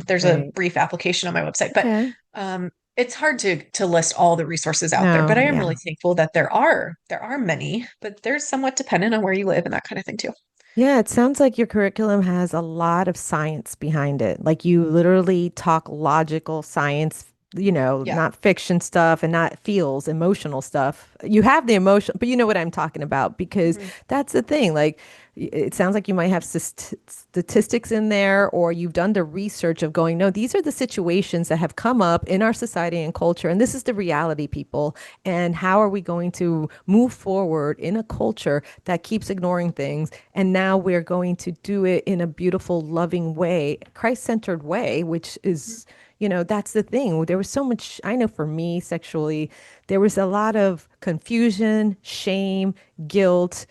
There's a Right. brief application on my website, but Okay. it's hard to list all the resources out there. But No, I am yeah. really thankful that there are many, but there's somewhat dependent on where you live and that kind of thing too. Yeah, it sounds like your curriculum has a lot of science behind it. Like you literally talk logical science, Yeah. not fiction stuff and not feels emotional stuff. You have the emotion, but you know what I'm talking about because Hmm. that's the thing. Like it sounds like you might have statistics in there or you've done the research of going, no, these are the situations that have come up in our society and culture, and this is the reality, people. And how are we going to move forward in a culture that keeps ignoring things? And now we're going to do it in a beautiful, loving way, Christ-centered way, which is, that's the thing. There was so much, I know for me sexually, there was a lot of confusion, shame, guilt,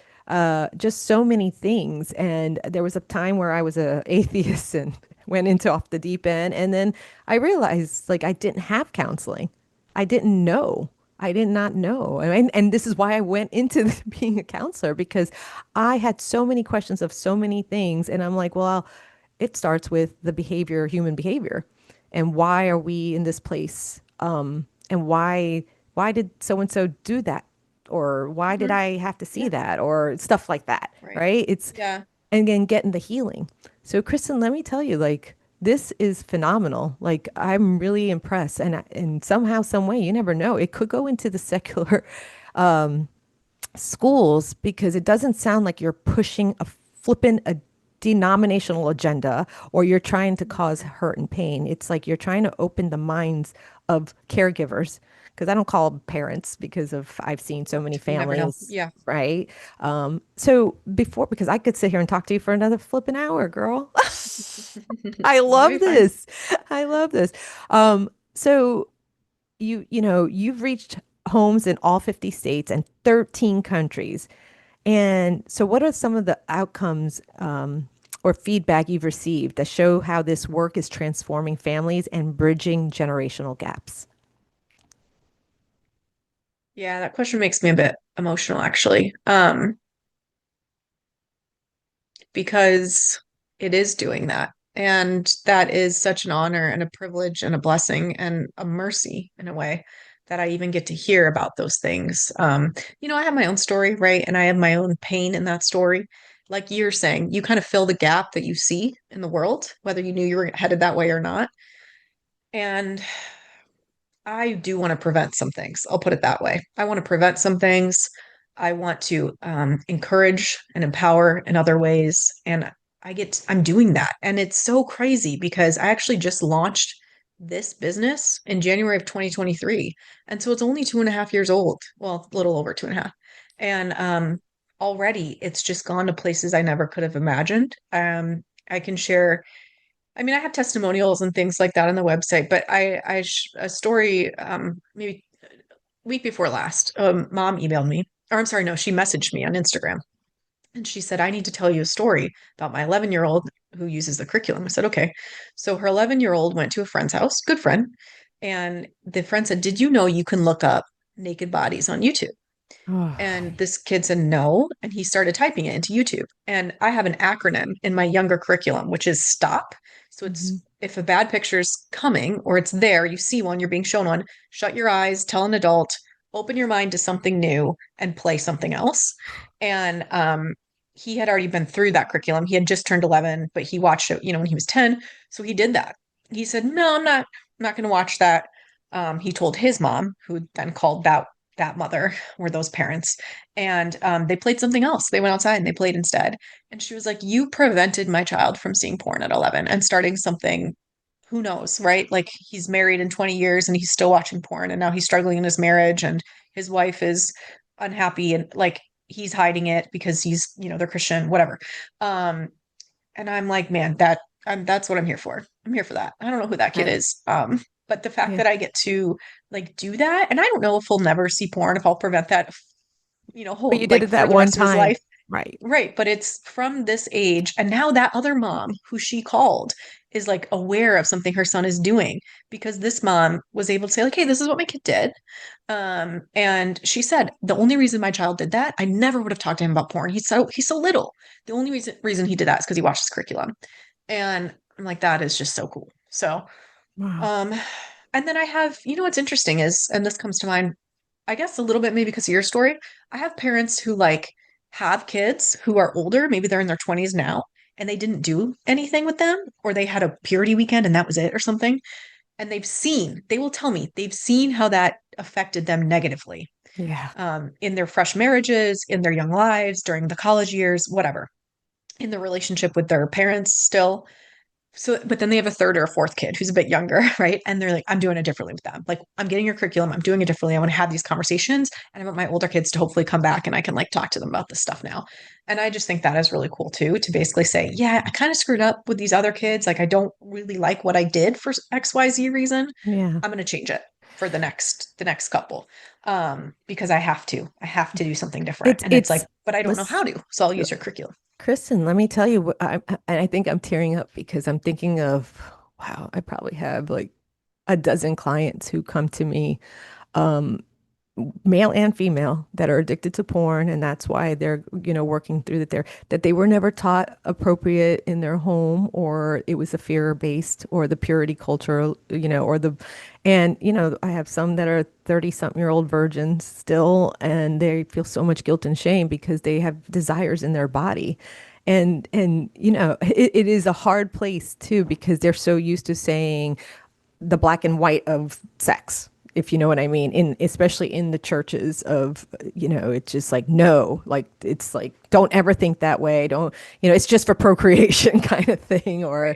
just so many things. And there was a time where I was a atheist and went into off the deep end. And then I realized like I didn't have counseling. I didn't know. I did not know. And this is why I went into being a counselor because I had so many questions of so many things. And I'm like, well, it starts with the behavior, human behavior. And why are we in this place? And why did so and so do that? Or why did Hmm. I have to see Yeah. that? Or stuff like that, Right. right? It's Yeah. and then getting the healing. So, Kristen, let me tell you, like, this is phenomenal. Like, I'm really impressed. And somehow, some way, you never know, it could go into the secular schools because it doesn't sound like you're pushing a flipping a denominational agenda or you're trying to cause hurt and pain. It's like you're trying to open the minds of caregivers because I don't call them parents because of I've seen so many You never know. families, Yeah. right? So before, because I could sit here and talk to you for another flipping hour, girl. I You'll love be fine. this. I love this. So you've reached homes in all 50 states and 13 countries. And so what are some of the outcomes or feedback you've received that show how this work is transforming families and bridging generational gaps? Yeah, that question makes me a bit emotional actually. Because it is doing that. And that is such an honor and a privilege and a blessing and a mercy in a way that I even get to hear about those things. I have my own story, right? And I have my own pain in that story. Like you're saying, you kind of fill the gap that you see in the world, whether you knew you were headed that way or not. And I do want to prevent some things. I'll put it that way. I want to prevent some things. I want to encourage and empower in other ways. And I'm doing that. And it's so crazy because I actually just launched this business in January of 2023. And so it's only 2.5 years old. Well, a little over 2.5. And already it's just gone to places I never could have imagined. I can share I have testimonials and things like that on the website, but a story, maybe week before last, mom emailed me, or I'm sorry, no, she messaged me on Instagram and she said, I need to tell you a story about my 11-year-old who uses the curriculum. I said, okay. So her 11-year-old went to a friend's house, good friend. And the friend said, did you know you can look up naked bodies on YouTube? Oh, And this kid said no. And he started typing it into YouTube. And I have an acronym in my younger curriculum, which is STOP. So mhm. it's if a bad picture's coming or it's there, you see one, you're being shown one, shut your eyes, tell an adult, open your mind to something new and play something else. And he had already been through that curriculum. He had just turned 11, but he watched it, when he was 10. So he did that. He said, no, I'm not going to watch that. He told his mom, who then called that mother were those parents. And they played something else. They went outside and they played instead. And she was like, you prevented my child from seeing porn at 11 and starting something, who knows, right? Like he's married in 20 years and he's still watching porn and now he's struggling in his marriage and his wife is unhappy and like he's hiding it because they're Christian, whatever. Um, and I'm like, man, that's what I'm here for. I'm here for that. I don't know who that kid I, is. But the fact yeah. that I get to like do that, and I don't know if he'll never see porn, if I'll prevent that, But you did like it for that the one rest of his time. life. Right. Right, but it's from this age. And now that other mom who she called is like aware of something her son is doing because this mom was able to say, like, hey, this is what my kid did. And she said, the only reason my child did that, I never would have talked to him about porn. He's so little. The only reason he did that is because he watched this curriculum. And I'm like, that is just so cool. So, Wow. um, and then I have, what's interesting is, and this comes to mind I guess a little bit maybe because of your story. I have parents who like have kids who are older, maybe they're in their 20s now, and they didn't do anything with them, or they had a purity weekend and that was it or something. And they will tell me they've seen how that affected them negatively Yeah. in their fresh marriages, in their young lives, during the college years, whatever, in the relationship with their parents still. So, but then they have a third or a fourth kid who's a bit younger, right? And they're like, I'm doing it differently with them. Like, I'm getting your curriculum, I'm doing it differently. I want to have these conversations. And I want my older kids to hopefully come back and I can like talk to them about this stuff now. And I just think that is really cool too, to basically say, yeah, I kind of screwed up with these other kids. Like, I don't really like what I did for XYZ reason. Yeah. I'm going to change it for the next couple. Because I have to do something different. And it's like, It's but I don't know let's how to. So I'll use your curriculum. Kristen, let me tell you what and I think I'm tearing up because I'm thinking of, wow, I probably have like a dozen clients who come to me, um, male and female, that are addicted to porn, and that's why they're, working through that they were never taught appropriate in their home, or it was a fear-based, or the purity culture, and I have some that are 30-something-year-old virgins still, and they feel so much guilt and shame because they have desires in their body. And it is a hard place too because they're so used to saying the black and white of sex, if you know what I mean, in especially in the churches of, it's just like, no, like it's like, don't ever think that way, don't, it's just for procreation kind of thing. Or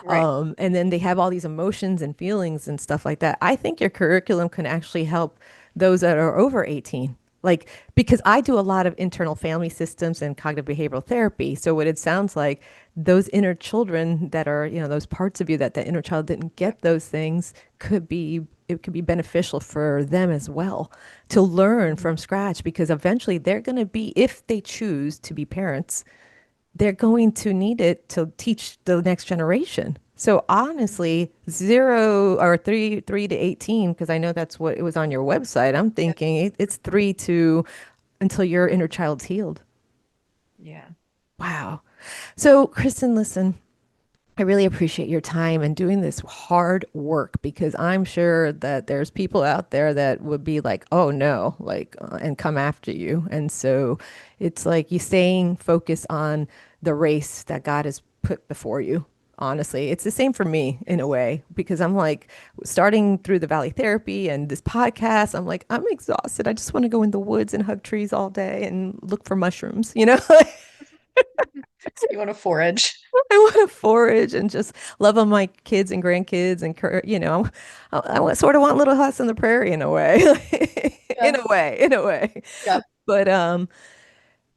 Right. Right. and then they have all these emotions and feelings and stuff like that. I think your curriculum can actually help those that are over 18. Like, because I do a lot of internal family systems and cognitive behavioral therapy. So what it sounds like, those inner children that are, those parts of you that the inner child didn't Yep. get those things, it could be beneficial for them as well to learn Mhm. from scratch, because eventually they're going to be, if they choose to be parents, they're going to need it to teach the next generation. So honestly, 3 to 18, because I know that's what it was on your website. I'm Yep. thinking it's 3 to until your inner child's healed. Yeah. Wow. So, Kristen, listen, I really appreciate your time and doing this hard work, because I'm sure that there's people out there that would be like, oh no, like, and come after you. And so it's like you staying focused on the race that God has put before you. Honestly, it's the same for me in a way, because I'm like, starting through the Valley Therapy and this podcast, I'm like, I'm exhausted. I just want to go in the woods and hug trees all day and look for mushrooms, you know? You want to forage. I want to forage and just love on my kids and grandkids, and sort of want Little House on the Prairie in a way, Yeah. in a way. Yeah. But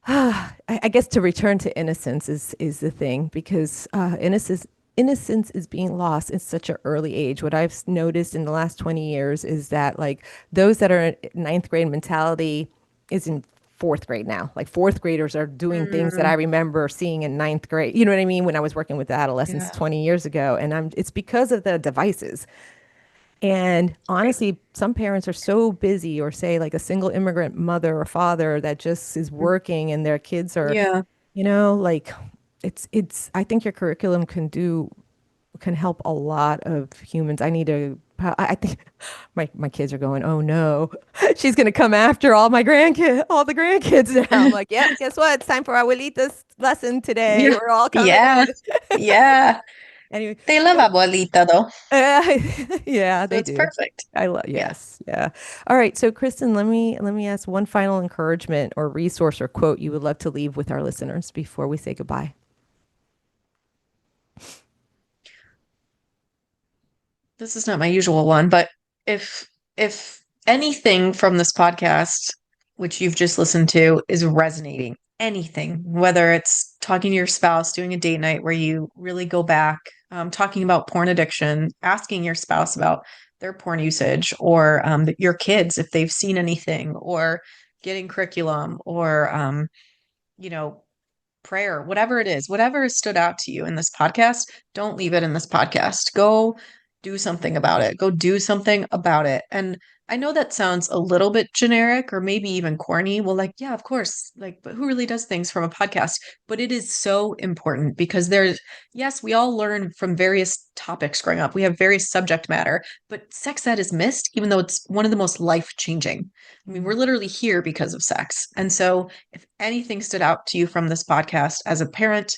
I guess to return to innocence is the thing, because innocence is being lost in such an early age. What I've noticed in the last 20 years is that, like, those that are in ninth grade mentality is in fourth grade now. Like, fourth graders are doing things that I Mm, remember seeing in ninth grade. You know what I mean? When I was working with adolescents yeah. 20 years ago, and it's because of the devices. And Right. honestly, some parents are so busy, or say like a single immigrant mother or father that just is working, and their kids are, Yeah. like, I think your curriculum can help a lot of humans. I think my kids are going, oh no, she's gonna come after all the grandkids now. I'm like, yep, guess what? It's time for abuelita's lesson today. Yeah. We're all coming Yeah. in. Yeah. Anyway, They love so abuelita though. uh, yeah, So they it's do. perfect. I love, Yeah. yes, yeah. All right, so Kristen, let me ask one final encouragement or resource or quote you would love to leave with our listeners before we say goodbye. This is not my usual one, but if anything from this podcast, which you've just listened to, is resonating, anything, whether it's talking to your spouse, doing a date night where you really go back, talking about porn addiction, asking your spouse about their porn usage, or your kids if they've seen anything, or getting curriculum, or prayer, whatever it is, whatever has stood out to you in this podcast, don't leave it in this podcast. Go do something about it. Go do something about it. And I know that sounds a little bit generic or maybe even corny. Well, like, yeah, of course. Like, but who really does things from a podcast? But it is so important because yes, we all learn from various topics growing up. We have various subject matter, but sex ed is missed, even though it's one of the most life changing. I mean, we're literally here because of sex. And so if anything stood out to you from this podcast as a parent,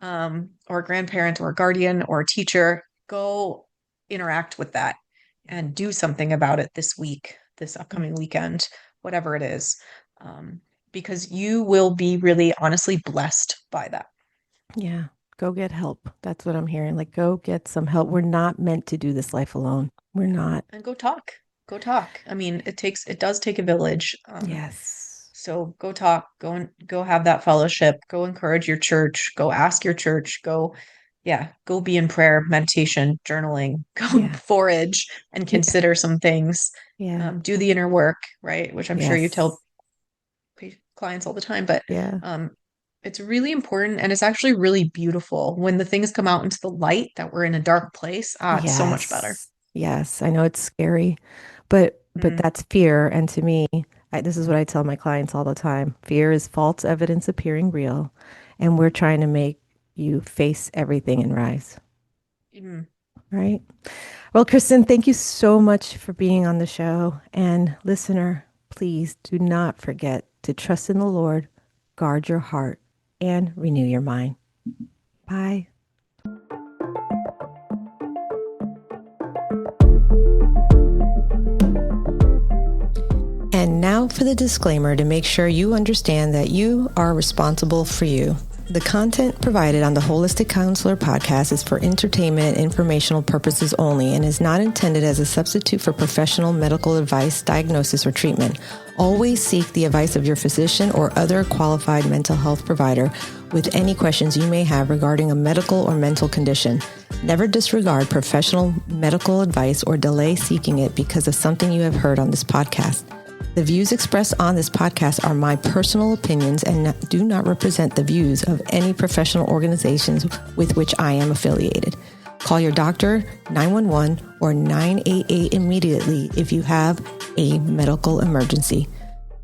or a grandparent or a guardian or a teacher, go interact with that and do something about it this week, this upcoming weekend, whatever it is, because you will be really honestly blessed by that. Yeah. Go get help. That's what I'm hearing. Like, go get some help. We're not meant to do this life alone. We're not. And go talk. Go talk. I mean, it does take a village. Yes. So go talk, go have that fellowship, go encourage your church, go ask your church, go be in prayer, meditation, journaling, go Yeah. forage and Yeah. consider some things. Yeah. Do the inner work, right? Which I'm sure you tell Yes. clients all the time, but Yeah. it's really important and it's actually really beautiful when the things come out into the light that we're in a dark place. It's so much better. Yes. Yes. I know it's scary, but Mm, that's fear. And to me, this is what I tell my clients all the time. Fear is false evidence appearing real, and we're trying to make you face everything and rise. mm. Right? Well, Kristen, thank you so much for being on the show. And listener, please do not forget to trust in the Lord, guard your heart, and renew your mind. Bye. And now for the disclaimer to make sure you understand that you are responsible for you. The content provided on the Holistic Counselor podcast is for entertainment and informational purposes only and is not intended as a substitute for professional medical advice, diagnosis, or treatment. Always seek the advice of your physician or other qualified mental health provider with any questions you may have regarding a medical or mental condition. Never disregard professional medical advice or delay seeking it because of something you have heard on this podcast. The views expressed on this podcast are my personal opinions and do not represent the views of any professional organizations with which I am affiliated. Call your doctor, 911, or 988 immediately if you have a medical emergency.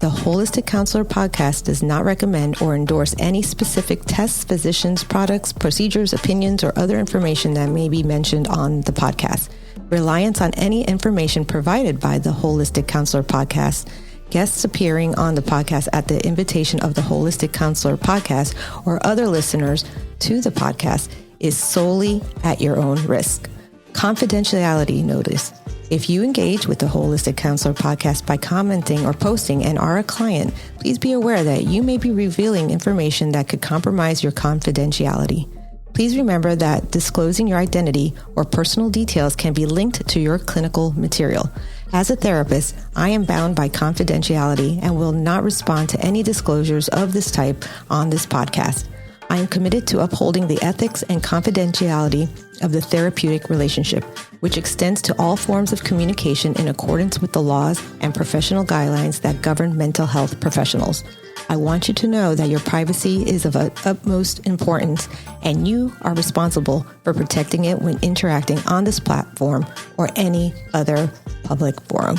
The Holistic Counselor podcast does not recommend or endorse any specific tests, physicians, products, procedures, opinions, or other information that may be mentioned on the podcast. Reliance on any information provided by the Holistic Counselor podcast, guests appearing on the podcast at the invitation of the Holistic Counselor podcast, or other listeners to the podcast is solely at your own risk. Confidentiality notice. If you engage with the Holistic Counselor podcast by commenting or posting and are a client, please be aware that you may be revealing information that could compromise your confidentiality. Please remember that disclosing your identity or personal details can be linked to your clinical material. As a therapist, I am bound by confidentiality and will not respond to any disclosures of this type on this podcast. I am committed to upholding the ethics and confidentiality of the therapeutic relationship, which extends to all forms of communication in accordance with the laws and professional guidelines that govern mental health professionals. I want you to know that your privacy is of utmost importance, and you are responsible for protecting it when interacting on this platform or any other public forum.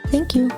Thank you.